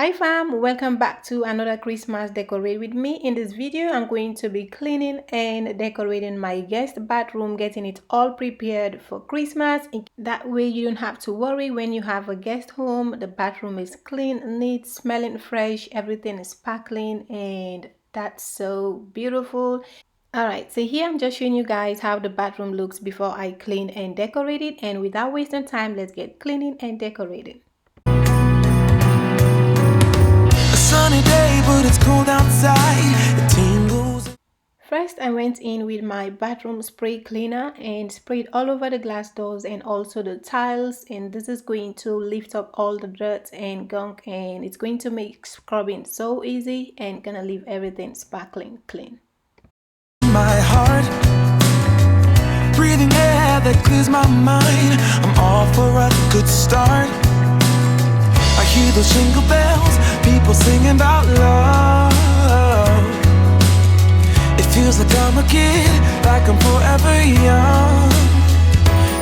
Hi fam, welcome back to another Christmas decorate with me. In this video, I'm going to be cleaning and decorating my guest bathroom, getting it all prepared for Christmas. That way you don't have to worry when you have a guest home. The bathroom is clean, neat, smelling fresh, everything is sparkling, and that's so beautiful. Alright, so here I'm just showing you guys how the bathroom looks before I clean and decorate it. And without wasting time, let's get cleaning and decorating. Sunny day, but it's cold outside. The tingles. First, I went in with my bathroom spray cleaner and sprayed all over the glass doors and also the tiles. And this is going to lift up all the dirt and gunk, and it's going to make scrubbing so easy and gonna leave everything sparkling clean. My heart, breathing air that clears my mind. I'm all for a good start. I hear those jingle bells, people singing about love. It feels like I'm a kid, like I'm forever young.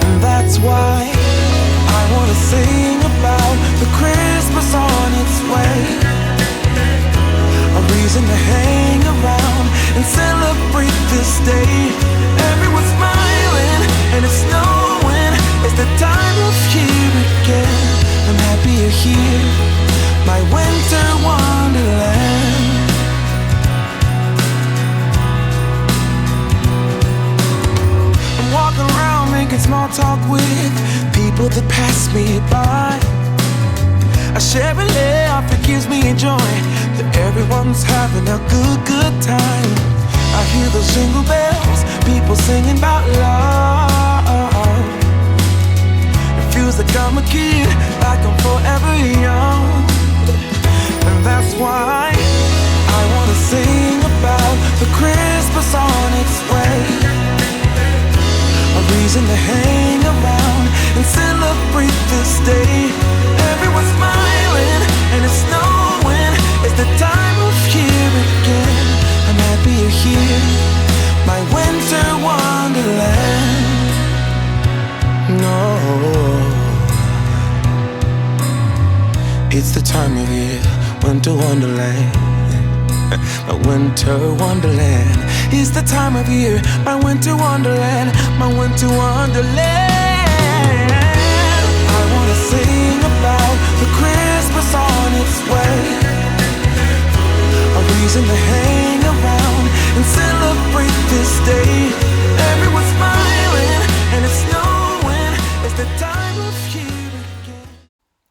And that's why I wanna sing about the Christmas on its way. A reason to hang around and celebrate this day. Everyone's smiling and it's snowing. It's the time of year again. I'm happy you're here, my winter wonderland. I'm walking around making small talk with people that pass me by. I share a laugh, it gives me joy that everyone's having a good time. I hear those jingle bells, people singing about love. Feels like I'm a kid, like I'm forever young. And that's why I wanna sing about the Christmas on its way. A reason to hang around and celebrate this day. Everyone's smiling and it's snowing. It's the time of year again. I'm happy you're here, my winter wonderland. No, it's the time of year, winter wonderland. My winter wonderland. It's the time of year, my winter wonderland. My winter wonderland. I wanna sing about the Christmas on its way. A reason to hang around and celebrate this day. Everyone's smiling and it's snowing. It's the time of year.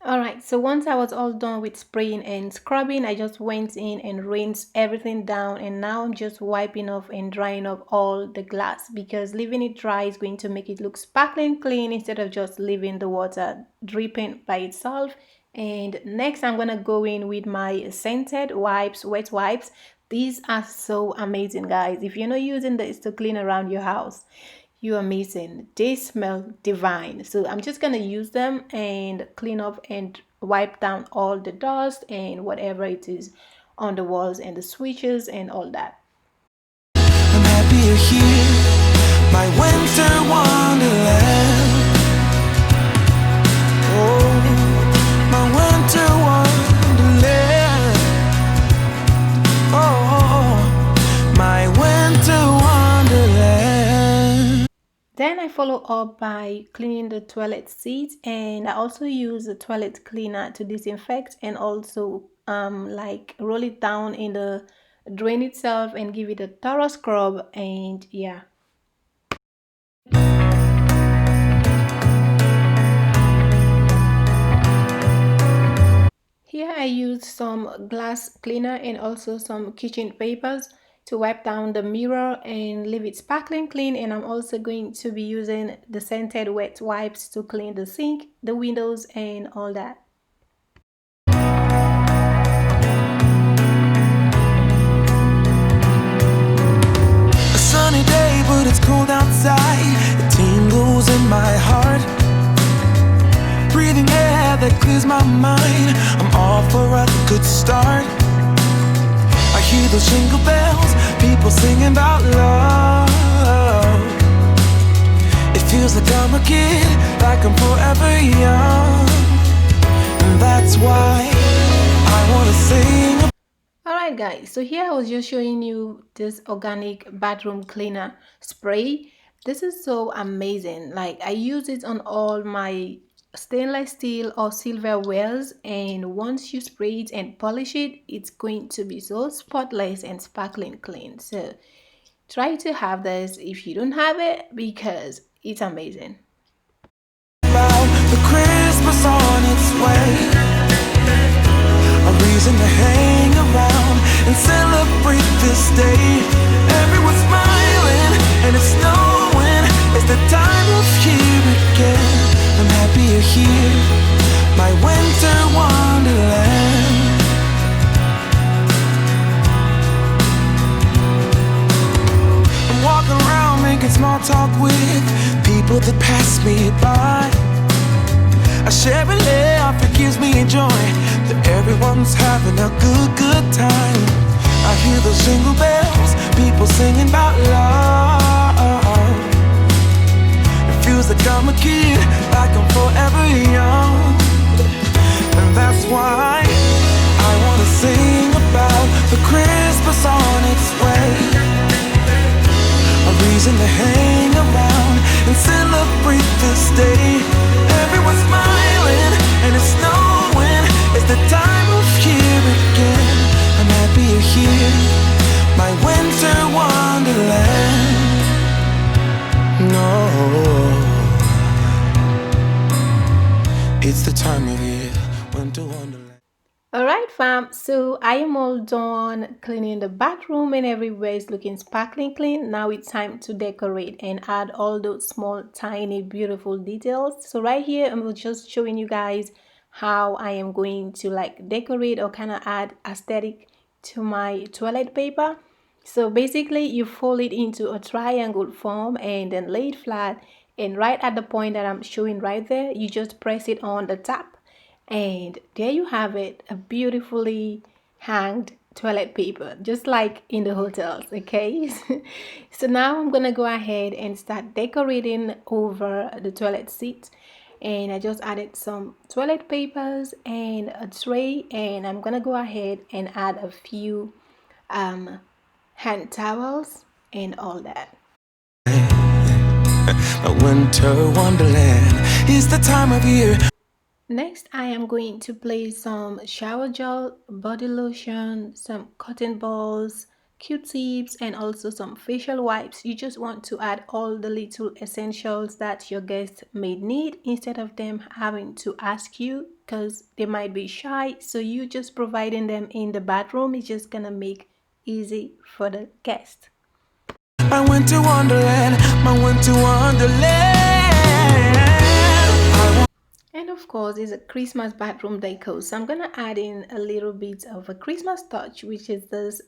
Alright, so once I was all done with spraying and scrubbing, I just went in and rinsed everything down, and now I'm just wiping off and drying off all the glass, because leaving it dry is going to make it look sparkling clean instead of just leaving the water dripping by itself. And next I'm gonna go in with my scented wipes, wet wipes. These are so amazing, guys. If you're not using this to clean around your house, you're amazing. They smell divine. So I'm just gonna use them and clean up and wipe down all the dust and whatever it is on the walls and the switches and all that. I'm happy you're here, my winter wonderland. Oh, my winter wonderland. Oh, my winter wonderland. Then I follow up by cleaning the toilet seat, and I also use the toilet cleaner to disinfect and also like roll it down in the drain itself and give it a thorough scrub. And yeah. Here I use some glass cleaner and also some kitchen papers to wipe down the mirror and leave it sparkling clean. And I'm also going to be using the scented wet wipes to clean the sink, the windows, and all that. A sunny day, but it's cold outside. It tingles in my heart. Breathing air that clears my mind. I'm all for a good start. I hear those jingle bells, people singing about love. It feels like I'm a kid, like I'm forever young. And that's why I I wanna sing. Alright guys, so here I was just showing you this organic bathroom cleaner spray. This is so amazing. Like, I use it on all my stainless steel or silverwares, and once you spray it and polish it, it's going to be so spotless and sparkling clean. So try to have this if you don't have it, because it's amazing. About the Christmas on its way, a reason to hang around and celebrate this day. Everyone's smiling and it's snowing. It's the time of year again. I'm happy you're here, my winter wonderland. I'm walking around making small talk with people that pass me by. I share a laugh, it gives me joy that everyone's having a good time. I hear those jingle bells, people singing about love. It feels like I'm a kid, like I'm forever young. And that's why I wanna sing about the Christmas on its way, a reason to hang around and celebrate this day. Everyone's smiling and it's snowing. It's the time of year again. I'm happy you're here, my winter wonderland. No, it's the time of year, winter wonderland. Alright fam, so I am all done cleaning the bathroom and everywhere is looking sparkling clean. Now it's time to decorate and add all those small tiny beautiful details. So right here I'm just showing you guys how I am going to like decorate or kind of add aesthetic to my toilet paper. So basically you fold it into a triangle form and then lay it flat, and right at the point that I'm showing right there, you just press it on the top, and there you have it, a beautifully hanged toilet paper, just like in the hotels, okay? So now I'm gonna go ahead and start decorating over the toilet seat. And I just added some toilet papers and a tray, and I'm gonna go ahead and add a few hand towels and all that. A winter wonderland is the time of year. Next, I am going to place some shower gel, body lotion, some cotton balls, Q-tips, and also some facial wipes. You just want to add all the little essentials that your guests may need instead of them having to ask you, because they might be shy. So you just providing them in the bathroom is just gonna make easy for the guest. My winter wonderland, my winter wonderland. And of course, it's a Christmas bathroom decor. So I'm gonna add in a little bit of a Christmas touch, which is this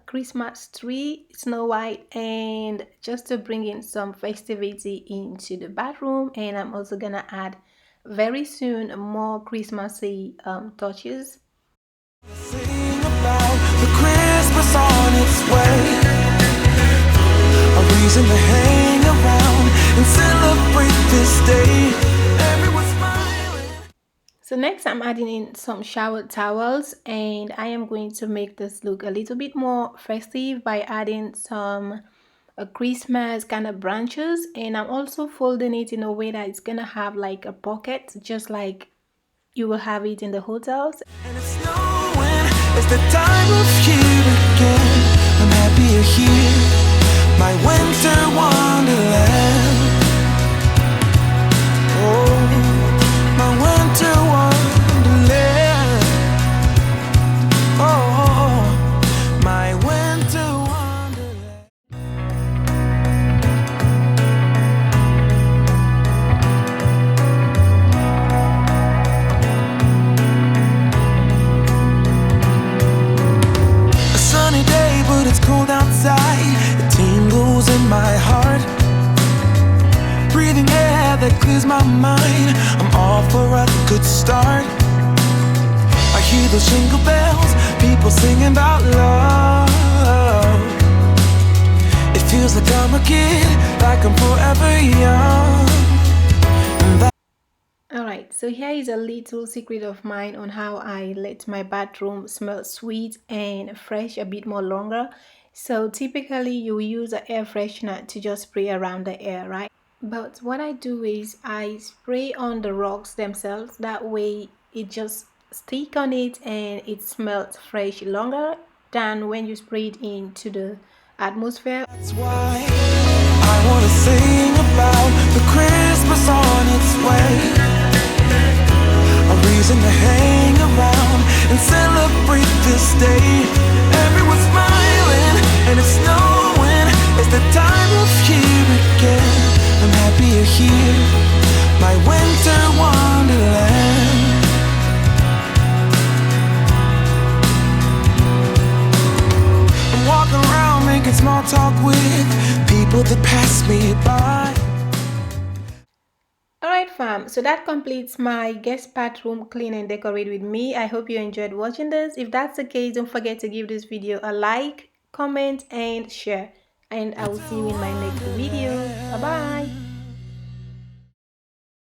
Christmas tree, Snow White, and just to bring in some festivity into the bathroom. And I'm also gonna add very soon more Christmassy touches. Sing about the Christmas on its way, a reason to hang around and celebrate this day. Everyone's smiling. So next I'm adding in some shower towels, and I am going to make this look a little bit more festive by adding some Christmas kind of branches, and I'm also folding it in a way that it's gonna have like a pocket, just like you will have it in the hotels. And it's snowing, it's the time of year again. I'm happy you're here, my winter wonderland. Oh, my winter wonderland. Oh, my winter wonderland. A sunny day, but it's cold outside. It tingles in my heart. Breathing air that clears my mind. I'm all for a good start. I hear those jingle bells, people singing about love. It feels like I'm a kid, like I'm forever young. And that Alright, Alright, so here is a little secret of mine on how I let my bathroom smell sweet and fresh a bit more longer. So typically you use an air freshener to just spray around the air, right? But what I do is I spray on the rocks themselves. That way it just stick on it and it smells fresh longer than when you spray it into the atmosphere. That's why I wanna sing about the Christmas on its way. A reason to hang around and celebrate this day. Everyone's smiling and it's snowing. It's the time of year again. I'm happy you're here, my winter wonderland. I'm walking around making small talk with people that pass me by. Alright fam, so that completes my guest bathroom clean and decorate with me. I hope you enjoyed watching this. If that's the case, don't forget to give this video a like, comment and share. And I will see you in my next video. Bye bye.